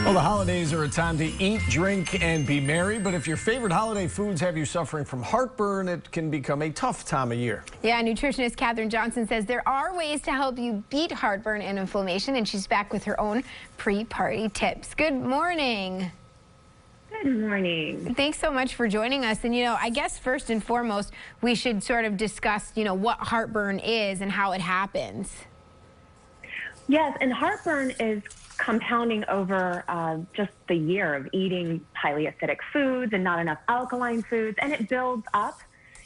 Well, the holidays are a time to eat, drink, and be merry, but if your favorite holiday foods have you suffering from heartburn, it can become a tough time of year. Yeah, nutritionist Catherine Johnson says there are ways to help you beat heartburn and inflammation, and she's back with her own pre-party tips. Good morning. Good morning. Thanks so much for joining us. And, I guess first and foremost, we should sort of discuss, what heartburn is and how it happens. Yes, and heartburn is compounding over just the year of eating highly acidic foods and not enough alkaline foods, and it builds up.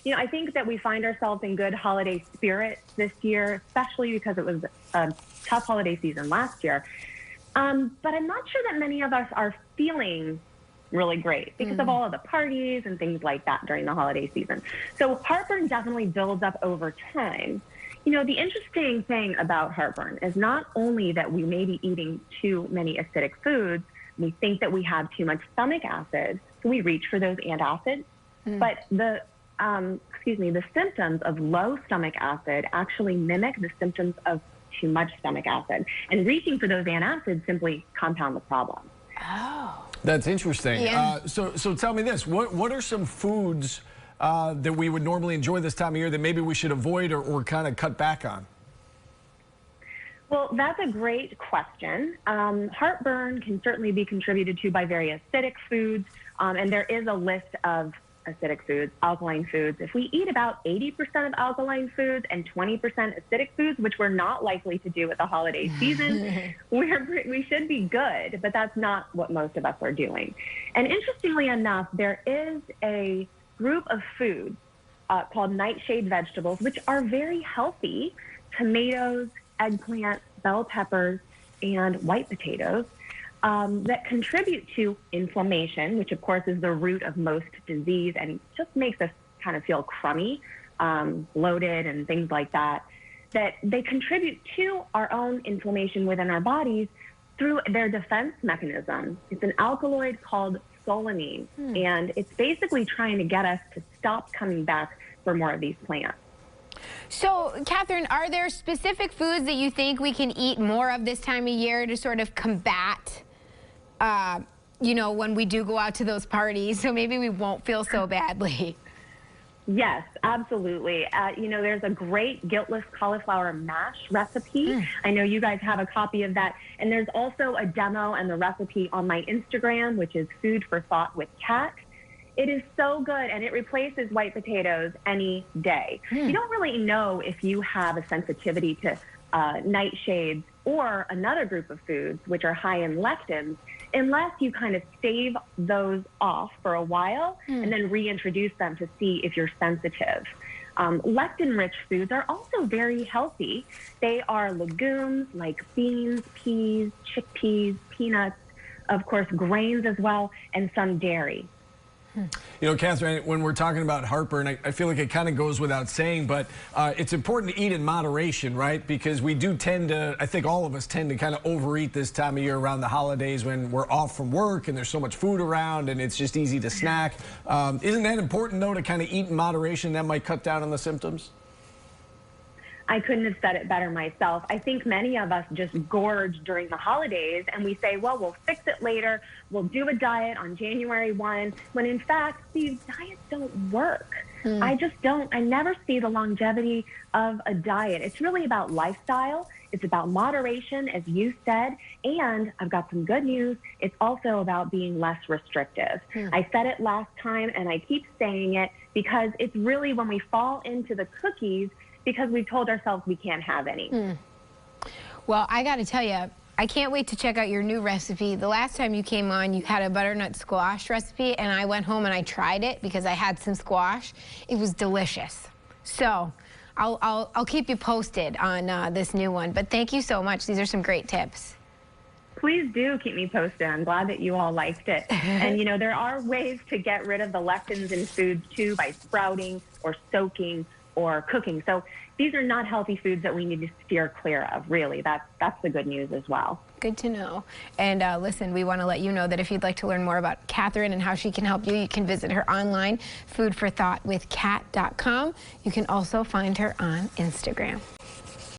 I think that we find ourselves in good holiday spirits this year, especially because it was a tough holiday season last year. But I'm not sure that many of us are feeling really great because of all of the parties and things like that during the holiday season. So heartburn definitely builds up over time. The interesting thing about heartburn is not only that we may be eating too many acidic foods, we think that we have too much stomach acid, so we reach for those antacids, but the symptoms of low stomach acid actually mimic the symptoms of too much stomach acid, and reaching for those antacids simply compound the problem. Oh. That's interesting. Yeah. So tell me this, what are some foods that we would normally enjoy this time of year that maybe we should avoid or kind of cut back on? Well, that's a great question. Heartburn can certainly be contributed to by very acidic foods, and there is a list of acidic foods, alkaline foods. If we eat about 80% of alkaline foods and 20% acidic foods, which we're not likely to do at the holiday season, we should be good, but that's not what most of us are doing. And interestingly enough, there is a group of foods called nightshade vegetables, which are very healthy: tomatoes, eggplant, bell peppers, and white potatoes, that contribute to inflammation, which of course is the root of most disease and just makes us kind of feel crummy, bloated, and things like that. That they contribute to our own inflammation within our bodies through their defense mechanism. It's an alkaloid called solanine, and it's basically trying to get us to stop coming back for more of these plants. So, Catherine, are there specific foods that you think we can eat more of this time of year to sort of combat, when we do go out to those parties, so maybe we won't feel so badly? Yes, absolutely. There's a great guiltless cauliflower mash recipe. I know you guys have a copy of that. And there's also a demo and the recipe on my Instagram, which is Food for Thought with Kat. It is so good, and it replaces white potatoes any day. You don't really know if you have a sensitivity to nightshades or another group of foods, which are high in lectins, unless you kind of stave those off for a while and then reintroduce them to see if you're sensitive. Lectin-rich foods are also very healthy. They are legumes like beans, peas, chickpeas, peanuts, of course, grains as well, and some dairy. Catherine, when we're talking about heartburn, I feel like it kind of goes without saying, but it's important to eat in moderation, right? Because we do tend to, I think all of us tend to kind of overeat this time of year around the holidays when we're off from work and there's so much food around and it's just easy to snack. Isn't that important, though, to kind of eat in moderation? That might cut down on the symptoms? I couldn't have said it better myself. I think many of us just gorge during the holidays and we say, well, we'll fix it later. We'll do a diet on January 1, when in fact, these diets don't work. I just don't. I never see the longevity of a diet. It's really about lifestyle. It's about moderation, as you said. And I've got some good news. It's also about being less restrictive. I said it last time and I keep saying it because it's really when we fall into the cookies because we've told ourselves we can't have any. Well, I got to tell you, I can't wait to check out your new recipe. The last time you came on, you had a butternut squash recipe, and I went home and I tried it because I had some squash. It was delicious. So I'll keep you posted on this new one. But thank you so much. These are some great tips. Please do keep me posted. I'm glad that you all liked it. And, there are ways to get rid of the lectins in foods, too, by sprouting or soaking or cooking. So these are not healthy foods that we need to steer clear of, really. That's the good news as well. Good to know. And listen, we want to let you know that if you'd like to learn more about Catherine and how she can help you, you can visit her online, foodforthoughtwithkat.com. You can also find her on Instagram.